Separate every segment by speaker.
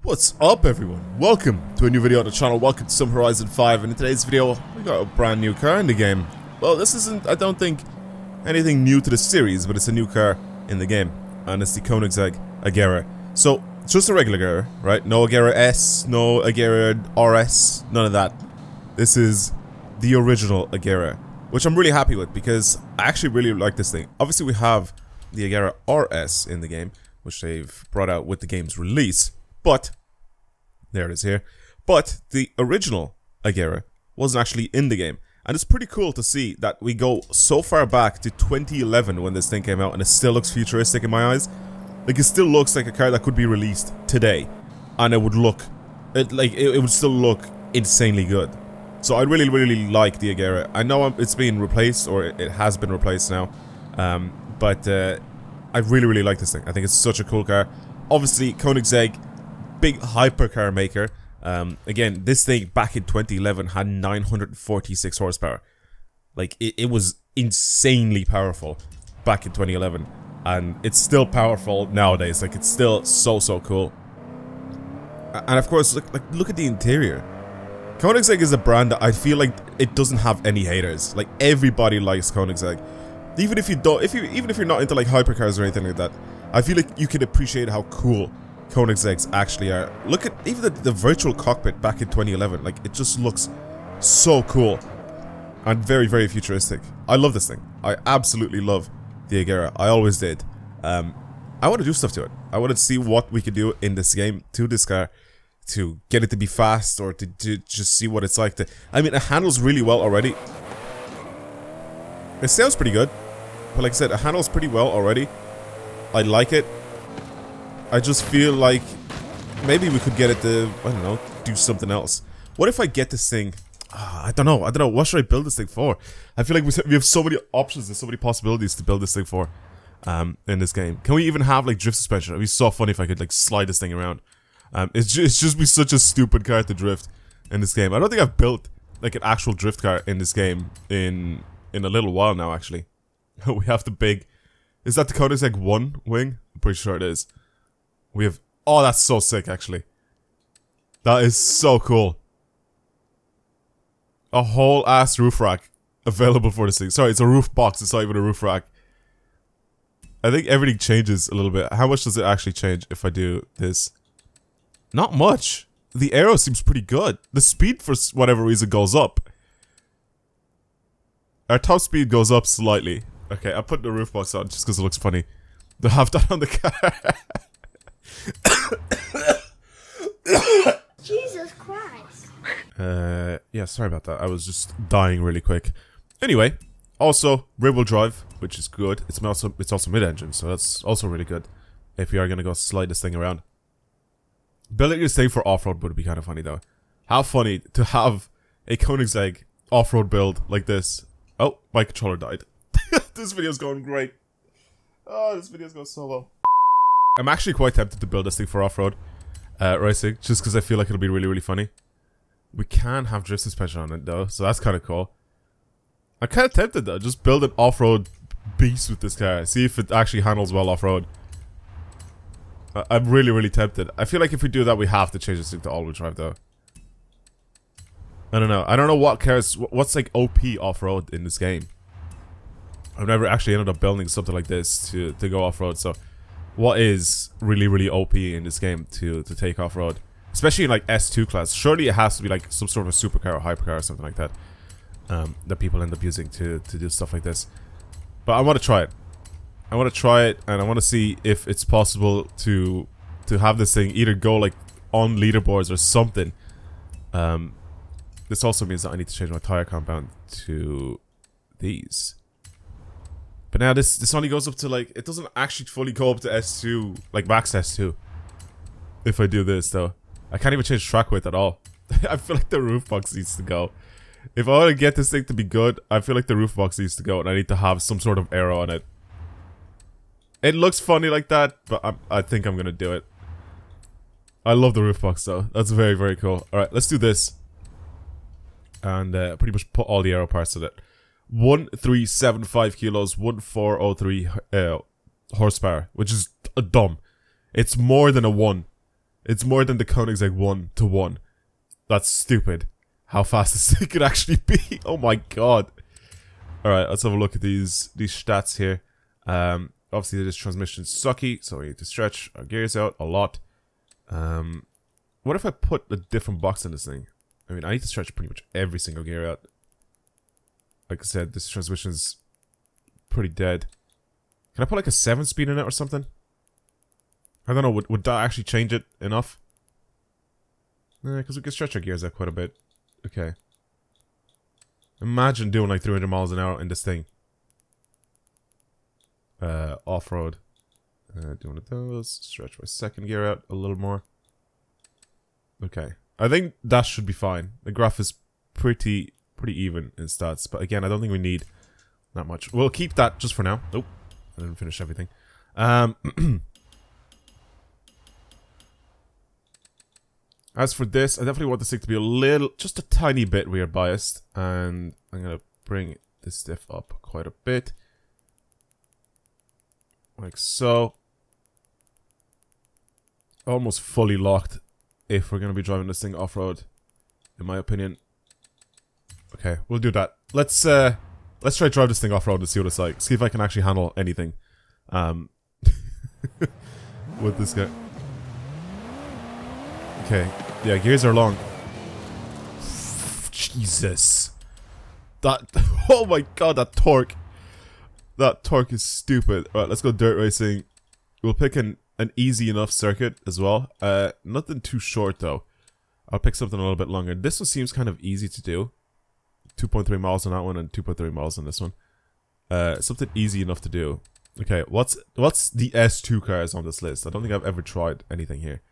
Speaker 1: What's up everyone? Welcome to a new video on the channel, welcome to some Horizon 5, and in today's video we got a brand new car in the game. Well, this isn't, I don't think, anything new to the series, but it's a new car in the game, and it's the Koenigsegg Agera. So, it's just a regular Agera, right? No Agera S, no Agera RS, none of that. This is the original Agera, which I'm really happy with because I actually really like this thing. Obviously we have the Agera RS in the game, which they've brought out with the game's release, but there it is here. But the original Agera wasn't actually in the game. And it's pretty cool to see that we go so far back to 2011 when this thing came out, and it still looks futuristic in my eyes. Like, it still looks like a car that could be released today. And it would look, it would still look insanely good. So I really like the Agera. I know it's been replaced, or it has been replaced now. But I really like this thing. I think it's such a cool car. Obviously, Koenigsegg, big hypercar maker. Again, this thing back in 2011 had 946 horsepower. Like, it was insanely powerful back in 2011, and it's still powerful nowadays. Like, it's still so cool. And of course, look at the interior. Koenigsegg is a brand that I feel like it doesn't have any haters. Like, everybody likes Koenigsegg. Even if you don't, even if you're not into like hypercars or anything like that, I feel like you can appreciate how cool Koenigsegg's actually are. Look at even the virtual cockpit back in 2011. Like, it just looks so cool and very futuristic. I love this thing. I absolutely love the Agera. I always did. I want to do stuff to it. I want to see what we could do in this game to this car to get it to be fast, or to just see what it's like to. I mean, it handles really well already. It sounds pretty good, but like I said, it handles pretty well already. I like it. I just feel like maybe we could get it to, I don't know, do something else. What if I get this thing? I don't know. What should I build this thing for? I feel like we have so many options and so many possibilities to build this thing for in this game. Can we even have like drift suspension? It'd be so funny if I could like slide this thing around. It's just be such a stupid car to drift in this game. I don't think I've built like an actual drift car in this game in a little while now, actually. We have the big... Is that the Koenigsegg 1 wing? I'm pretty sure it is. We have... Oh, that's so sick, actually. That is so cool. A whole ass roof rack available for this thing. Sorry, it's a roof box. It's not even a roof rack. I think everything changes a little bit. How much does it actually change if I do this? Not much. The aero seems pretty good. The speed, for whatever reason, goes up. Our top speed goes up slightly. Okay, I put the roof box on just because it looks funny to have that on the car.
Speaker 2: Jesus Christ.
Speaker 1: Yeah, sorry about that. I was just dying really quick. Anyway, also rear-wheel drive, which is good. It's also mid-engine, so that's also really good. If we are gonna go slide this thing around, building this thing for off-road would be kind of funny though. How funny to have a Koenigsegg off-road build like this. Oh, my controller died. This video's going great. Oh, this video's going so well. I'm actually quite tempted to build this thing for off-road racing, just because I feel like it'll be really funny. We can have drift suspension on it though, so that's kind of cool. I'm kind of tempted though, just build an off-road beast with this car. See if it actually handles well off-road. I'm really tempted. I feel like if we do that, we have to change this thing to all-wheel drive though. I don't know. I don't know what cars, what's like OP off-road in this game. I've never actually ended up building something like this to go off-road, so what is really OP in this game to take off-road? Especially in like S2 class. Surely it has to be like some sort of supercar or hypercar or something like that. That people end up using to do stuff like this. But I want to try it. I want to try it, and I want to see if it's possible to have this thing either go like on leaderboards or something. This also means that I need to change my tire compound to these. But now this only goes up to like, it doesn't actually fully go up to S2, like max S2. If I do this though. I can't even change track width at all. I feel like the roof box needs to go. If I want to get this thing to be good, I feel like the roof box needs to go, and I need to have some sort of aero on it. It looks funny like that, but I think I'm gonna do it. I love the roof box though. That's very cool. Alright, let's do this. And pretty much put all the aero parts in it. 1375 kilos, 1403 horsepower, which is dumb. It's more than a 1. It's more than the Koenigsegg 1-to-1. That's stupid. How fast this thing could actually be. Oh my god. Alright, let's have a look at these stats here. Obviously this transmission's sucky, so we need to stretch our gears out a lot. What if I put a different box in this thing? I mean, I need to stretch pretty much every single gear out. Like I said, this transmission's pretty dead. Can I put like a 7-speed in it or something? I don't know, would that actually change it enough? Because we can stretch our gears out quite a bit. Okay. Imagine doing like 300 miles an hour in this thing. Off-road. Do one of those. Stretch my second gear out a little more. Okay. I think that should be fine. The graph is pretty even in stats. But again, I don't think we need that much. We'll keep that just for now. Nope. I didn't finish everything. As for this, I definitely want this thing to be a little, just a tiny bit rear biased. And I'm going to bring this diff up quite a bit. Like so. Almost fully locked if we're going to be driving this thing off-road, in my opinion. Okay, we'll do that. Let's try to drive this thing off-road and see what it's like. See if I can actually handle anything. With this guy. Okay, yeah, gears are long. Jesus. That, oh my god, that torque. That torque is stupid. Alright, let's go dirt racing. We'll pick an easy enough circuit as well. Nothing too short though. I'll pick something a little bit longer. This one seems kind of easy to do. 2.3 miles on that one and 2.3 miles on this one. Something easy enough to do. Okay, what's the S2 cars on this list? I don't think I've ever tried anything here.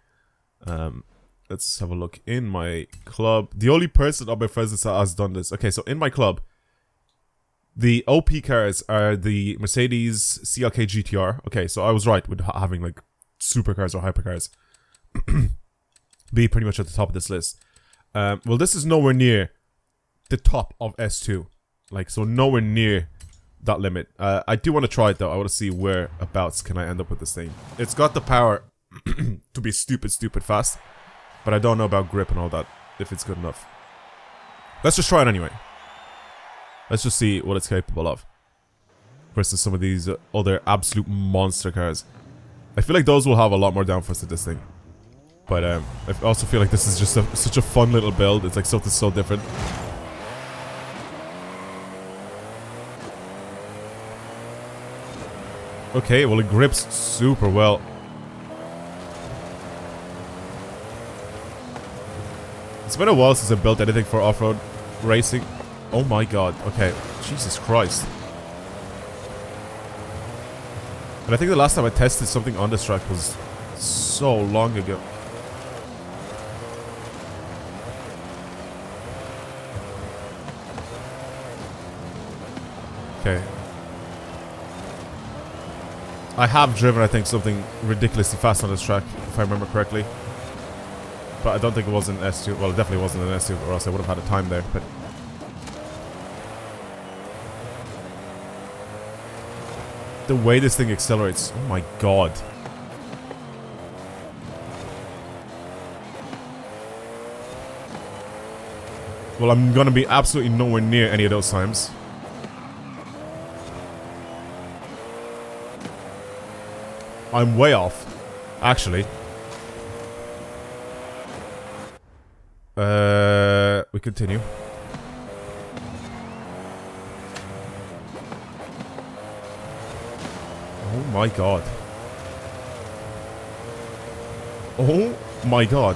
Speaker 1: Let's have a look in my club. The only person on my friends list that has done this. Okay, so in my club, the OP cars are the Mercedes CLK GTR. Okay, so I was right with having like supercars or hypercars be pretty much at the top of this list. Well, this is nowhere near the top of S2. Like, so nowhere near that limit. I do want to try it though. I want to see whereabouts can I end up with this thing. It's got the power to be stupid fast. But I don't know about grip and all that, if it's good enough. Let's just try it anyway. Let's just see what it's capable of. Versus some of these other absolute monster cars. I feel like those will have a lot more downforce than this thing. But I also feel like this is just such a fun little build. It's like something so different. Okay, well it grips super well. It's been a while since I built anything for off-road racing. Oh my god, okay. Jesus Christ. And I think the last time I tested something on this track was so long ago. Okay. I have driven, I think, something ridiculously fast on this track, if I remember correctly. But I don't think it was an S2. Well, it definitely wasn't an S2, or else I would have had a time there. But the way this thing accelerates, oh my god. Well, I'm gonna be absolutely nowhere near any of those times. I'm way off, actually. We continue. Oh my god. Oh my god.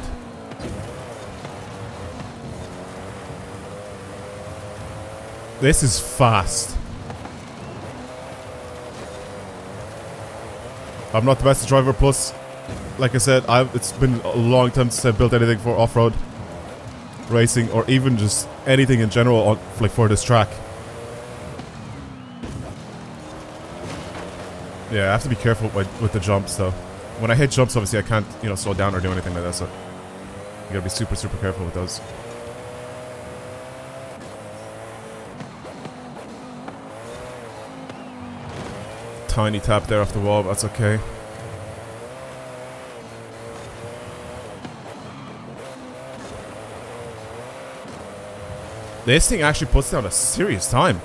Speaker 1: This is fast. I'm not the best driver, plus, like I said, it's been a long time since I built anything for off-road racing, or even just anything in general on, like, for this track. Yeah, I have to be careful with the jumps, though. When I hit jumps, obviously, I can't, you know, slow down or do anything like that, so you gotta be super careful with those. Tiny tap there off the wall, but that's okay. This thing actually puts down a serious time.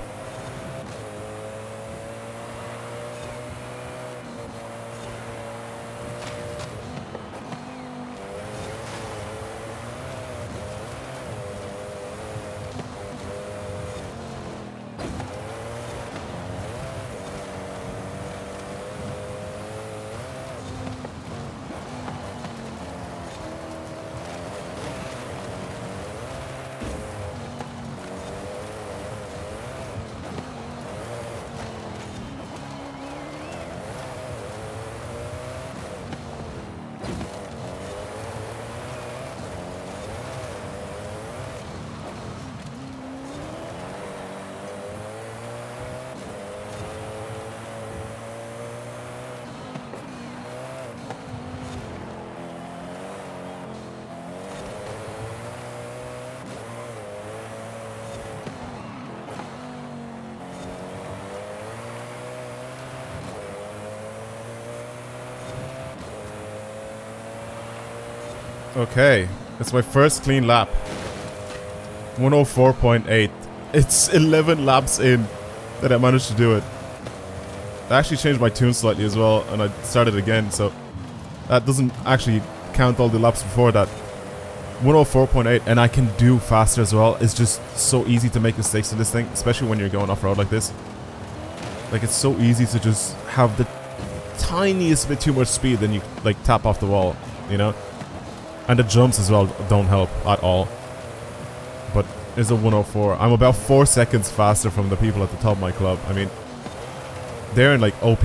Speaker 1: Okay, it's my first clean lap. 104.8. It's 11 laps in that I managed to do it. I actually changed my tune slightly as well, and I started again, so that doesn't actually count all the laps before that. 104.8, and I can do faster as well. It's just so easy to make mistakes in this thing, especially when you're going off-road like this. Like, it's so easy to just have the tiniest bit too much speed, then you, like, tap off the wall, you know? And the jumps as well don't help at all. But it's a 104. I'm about 4 seconds faster from the people at the top of my club. I mean, they're in like OP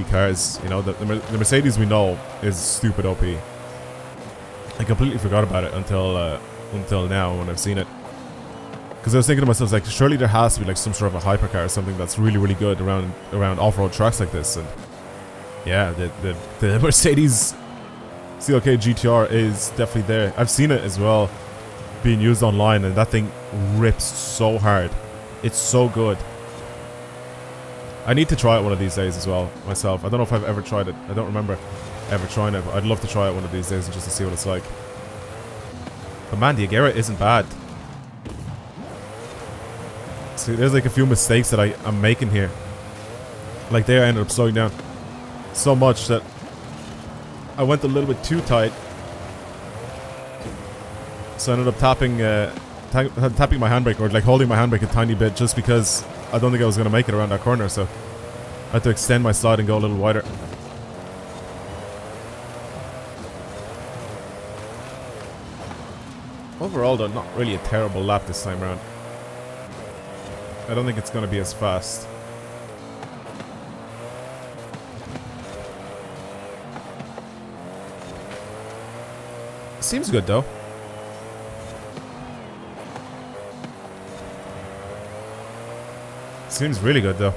Speaker 1: cars. You know, the Mercedes we know is stupid OP. I completely forgot about it until now when I've seen it. Because I was thinking to myself, like, surely there has to be like some sort of a hypercar or something that's really good around off-road tracks like this. And yeah, the Mercedes CLK GTR is definitely there. I've seen it as well being used online, and that thing rips so hard. It's so good. I need to try it one of these days as well myself. I don't know if I've ever tried it. I don't remember ever trying it, but I'd love to try it one of these days just to see what it's like. But man, the Agera isn't bad. See, there's like a few mistakes that I'm making here. Like there, I ended up slowing down so much that I went a little bit too tight, so I ended up tapping my handbrake, or like holding my handbrake a tiny bit, just because I don't think I was going to make it around that corner, so I had to extend my slide and go a little wider. Overall though, not really a terrible lap this time around. I don't think it's going to be as fast. Seems good though. Seems really good though.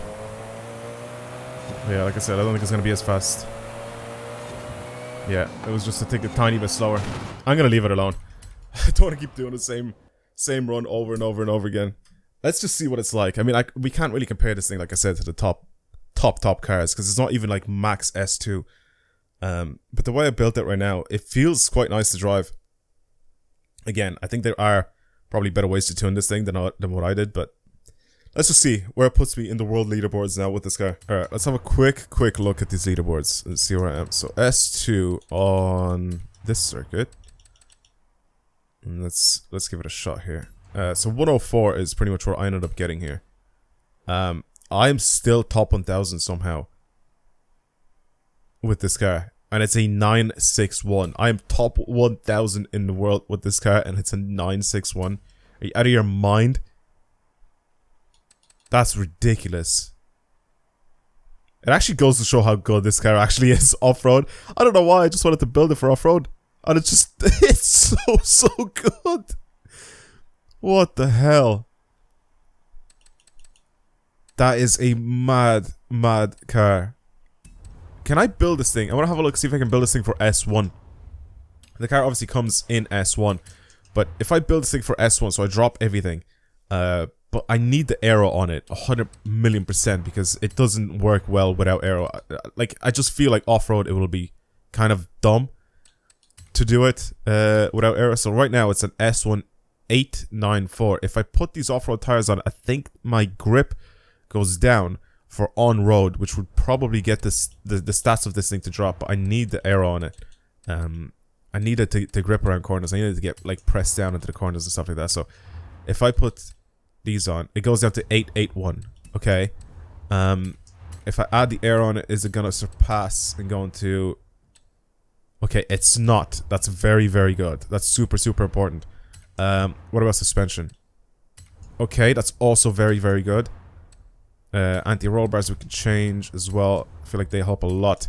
Speaker 1: Yeah, like I said, I don't think it's gonna be as fast. Yeah, it was just to take a tiny bit slower. I'm gonna leave it alone. I don't want to keep doing the same run over and over and over again. Let's just see what it's like. I mean, we can't really compare this thing, like I said, to the top cars, because it's not even like max S2. But the way I built it right now, it feels quite nice to drive. Again, I think there are probably better ways to tune this thing than what I did, but let's just see where it puts me in the world leaderboards now with this car. Alright, let's have a quick look at these leaderboards and see where I am. So S2 on this circuit. And let's give it a shot here. So 104 is pretty much where I ended up getting here. I'm still top 1000 somehow with this car, and it's a 961. I am top 1000 in the world with this car, and it's a 961. Are you out of your mind? That's ridiculous. It actually goes to show how good this car actually is off-road. I don't know why, I just wanted to build it for off-road, and it's just, it's so good. What the hell? That is a mad car. Can I build this thing? I want to have a look, see if I can build this thing for S1. The car obviously comes in S1, but if I build this thing for S1, so I drop everything, but I need the aero on it 100,000,000%, because it doesn't work well without aero. Like, I just feel like off-road it will be kind of dumb to do it without aero. So right now it's an S1 894. If I put these off-road tires on, I think my grip goes down for on-road, which would probably get this the stats of this thing to drop, but I need the aero on it. I need it to grip around corners. I need it to get like pressed down into the corners and stuff like that. So if I put these on, it goes down to 881. Okay. If I add the air on it, is it gonna surpass and go into... Okay, it's not. That's very, very good. That's super, super important. What about suspension? Okay, that's also very, very good. Anti-roll bars we can change as well. I feel like they help a lot.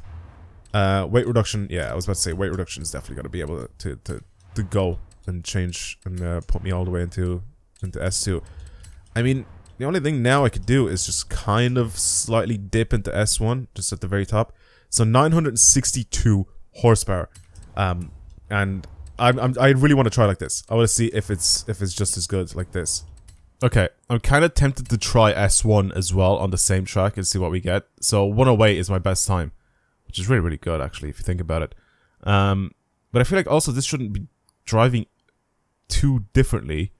Speaker 1: Weight reduction, yeah, I was about to say weight reduction is definitely gonna be able to go and change and put me all the way into S2. I mean, the only thing now I could do is just kind of slightly dip into S1, just at the very top. So 962 horsepower, and I really want to try like this. I want to see if it's just as good like this. Okay, I'm kind of tempted to try S1 as well on the same track and see what we get. So 108 is my best time, which is really, really good actually if you think about it. But I feel like also this shouldn't be driving too differently.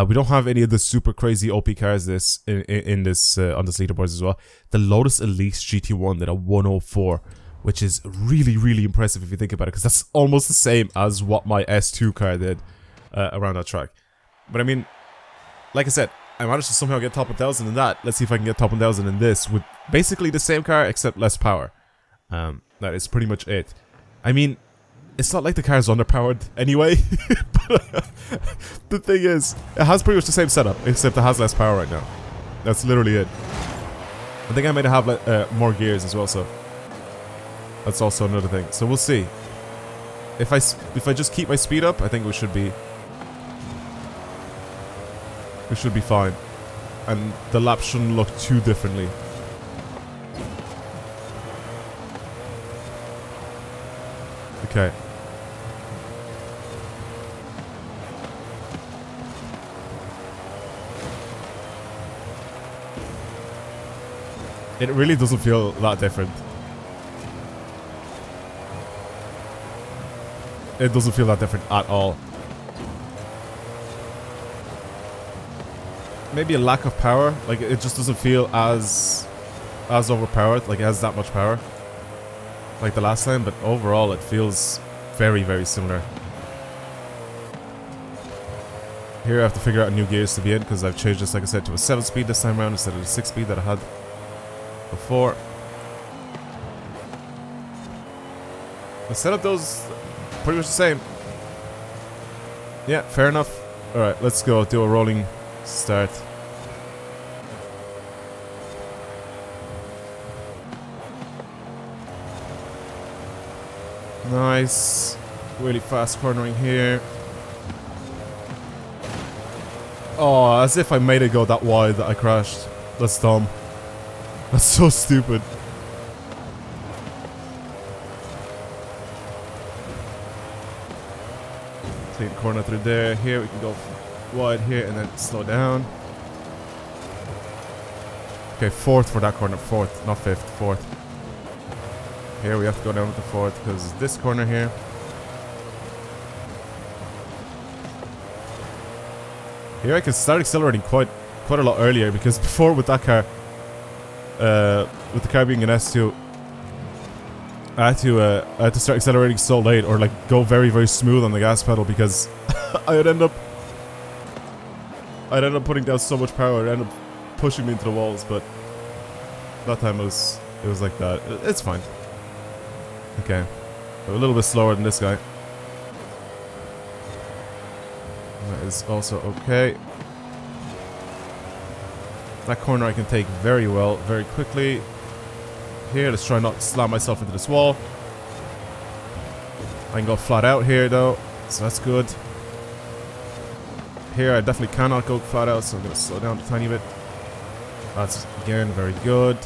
Speaker 1: We don't have any of the super crazy OP cars in this on this leaderboards as well. The Lotus Elise GT1 did a 104, which is really, really impressive if you think about it, because that's almost the same as what my S2 car did around that track. But I mean, like I said, I managed to somehow get top 1000 in that. Let's see if I can get top 1000 in this with basically the same car except less power. That is pretty much it. I mean, it's not like the car is underpowered anyway. But the thing is, it has pretty much the same setup, except it has less power right now. That's literally it. I think I might have more gears as well, so that's also another thing. So we'll see. If I just keep my speed up, I think we should be fine, and the lap shouldn't look too differently. Okay. It really doesn't feel that different. It doesn't feel that different at all. Maybe a lack of power, like it just doesn't feel as overpowered, like it has that much power like the last time, but overall it feels very, very similar. Here I have to figure out new gears to be in, because I've changed this, like I said, to a 7-speed this time around instead of the 6-speed that I had before. The setup does pretty much the same. Yeah, fair enough. Alright, let's go do a rolling start. Nice. Really fast cornering here. Oh, as if I made it go that wide that I crashed. That's dumb. That's so stupid. Take the corner through there. Here we can go wide here and then slow down. Okay, fourth for that corner. Fourth, not fifth. Fourth. Here we have to go down with the fourth because this corner here. Here I can start accelerating quite a lot earlier, because before with that car, with the car being an S2, I had to start accelerating so late, or like go very, very smooth on the gas pedal, because I'd end up putting down so much power, it ended up pushing me into the walls. But that time it was like that. It's fine. Okay, a little bit slower than this guy. That is also okay. That corner I can take very well, very quickly. Here, let's try not to slam myself into this wall. I can go flat out here though, so that's good. Here I definitely cannot go flat out, so I'm going to slow down a tiny bit. That's, again, very good.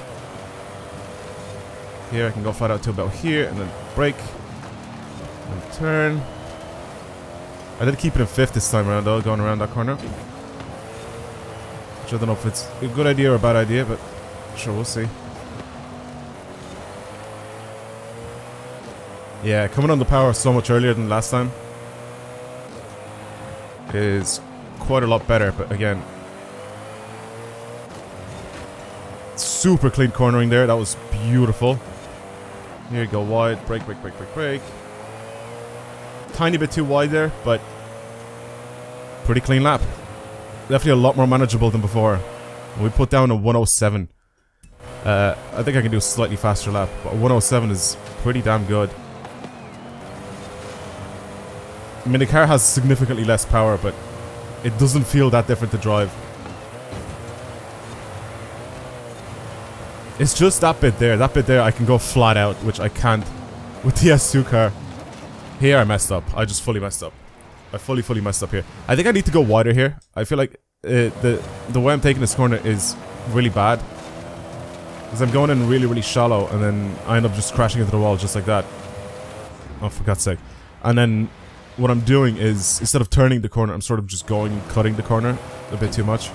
Speaker 1: Here I can go flat out to about here, and then brake. And turn. I did keep it in fifth this time around though, going around that corner. Which I don't know if it's a good idea or a bad idea, but sure, we'll see. Yeah, coming on the power so much earlier than last time is quite a lot better, but again, super clean cornering there. That was beautiful. Here you go, wide, brake, brake, brake, brake, brake. Tiny bit too wide there, but pretty clean lap. Definitely a lot more manageable than before. We put down a 107. I think I can do a slightly faster lap, but a 107 is pretty damn good. I mean, the car has significantly less power, but it doesn't feel that different to drive. It's just that bit there. That bit there I can go flat out, which I can't with the S2 car. Here I messed up. I just fully messed up. I fully messed up here. I think I need to go wider here. I feel like the way I'm taking this corner is really bad. Because I'm going in really shallow, and then I end up just crashing into the wall just like that. Oh, for God's sake. And then what I'm doing is, instead of turning the corner, I'm sort of just going and cutting the corner a bit too much.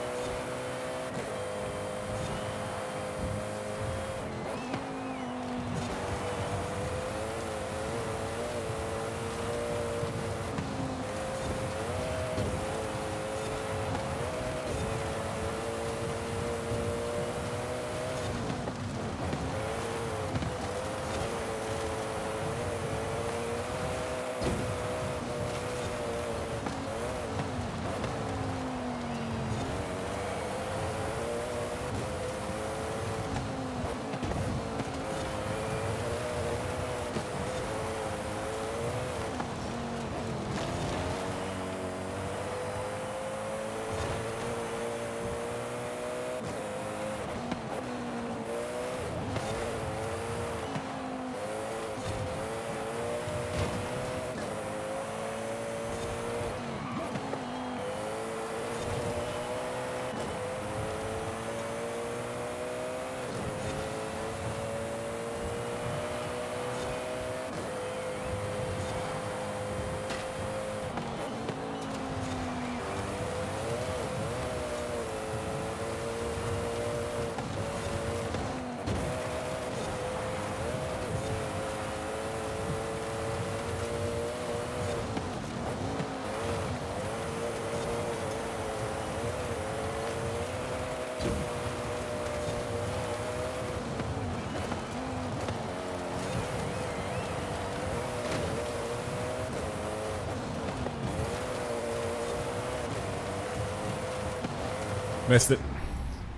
Speaker 1: Missed it.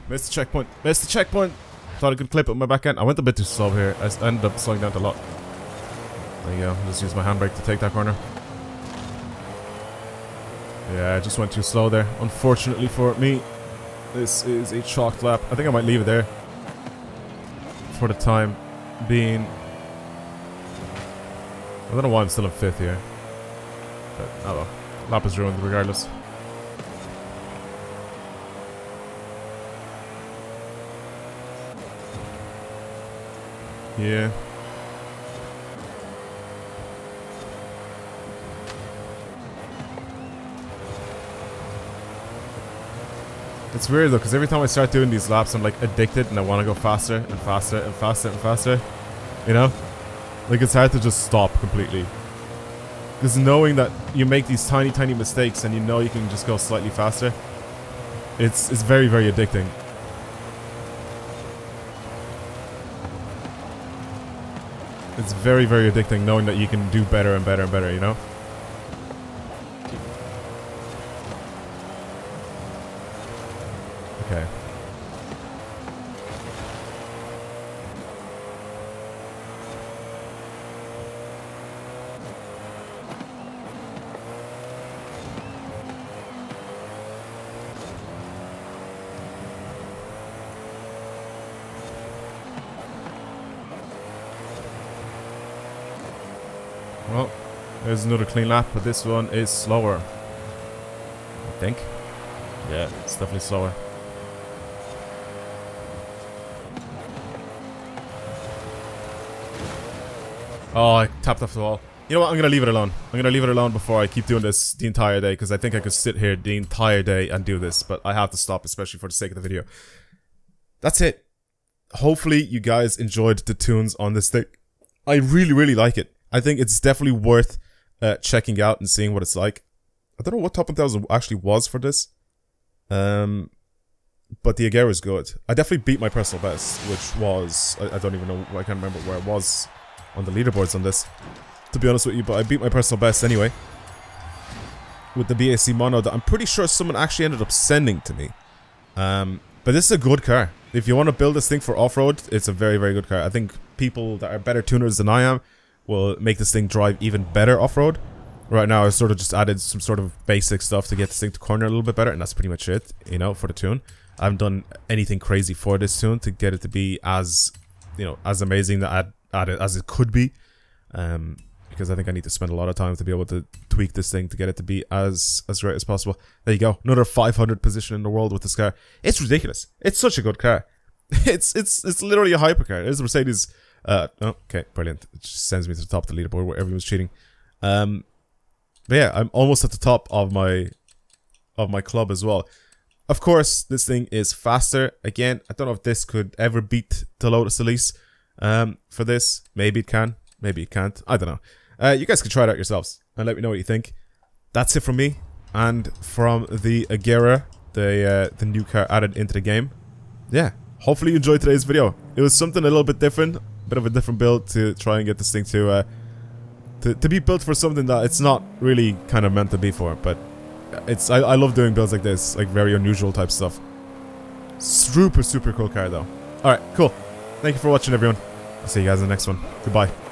Speaker 1: Missed the checkpoint. Missed the checkpoint. Thought I could clip it with my back end. I went a bit too slow here. I ended up slowing down a lot. There you go. Just use my handbrake to take that corner. Yeah, I just went too slow there. Unfortunately for me, this is a chalked lap. I think I might leave it there for the time being. I don't know why I'm still in 5th here. But, oh well. Lap is ruined regardless. Yeah. It's weird though, because every time I start doing these laps, I'm like addicted and I want to go faster and faster and faster and faster. You know? Like it's hard to just stop completely. Because knowing that you make these tiny mistakes and you know you can just go slightly faster, it's very addicting. It's very addicting knowing that you can do better and better and better, you know? Okay. Well, there's another clean lap, but this one is slower. I think. Yeah, it's definitely slower. Oh, I tapped off the wall. You know what? I'm gonna leave it alone. I'm gonna leave it alone before I keep doing this the entire day, because I think I could sit here the entire day and do this, but I have to stop, especially for the sake of the video. That's it. Hopefully you guys enjoyed the tunes on this thing. I really like it. I think it's definitely worth checking out and seeing what it's like. I don't know what top 1000 actually was for this. But the Agera is good. I definitely beat my personal best, which was... I don't even know... I can't remember where it was on the leaderboards on this, to be honest with you, but I beat my personal best anyway. With the BAC mono that I'm pretty sure someone actually ended up sending to me. But this is a good car. If you want to build this thing for off-road, it's a very, very good car. I think people that are better tuners than I am will make this thing drive even better off-road. Right now, I sort of just added some sort of basic stuff to get this thing to corner a little bit better, and that's pretty much it, you know, for the tune. I haven't done anything crazy for this tune to get it to be as, you know, as amazing as it could be. Because I think I need to spend a lot of time to be able to tweak this thing to get it to be as great as possible. There you go, another 500 position in the world with this car. It's ridiculous. It's such a good car. It's literally a hypercar. There's a Mercedes. Okay, brilliant. It just sends me to the top of the leaderboard where everyone's cheating. But yeah, I'm almost at the top of my club as well. Of course, this thing is faster. Again, I don't know if this could ever beat the Lotus Elise. For this, maybe it can, maybe it can't. I don't know. You guys can try it out yourselves and let me know what you think. That's it from me and from the Agera, the new car added into the game. Yeah, hopefully you enjoyed today's video. It was something a little bit different, a bit of a different build to try and get this thing to be built for something that it's not really kind of meant to be for. But I love doing builds like this, like very unusual type stuff. Super cool car though. Alright, cool. Thank you for watching, everyone. I'll see you guys in the next one. Goodbye.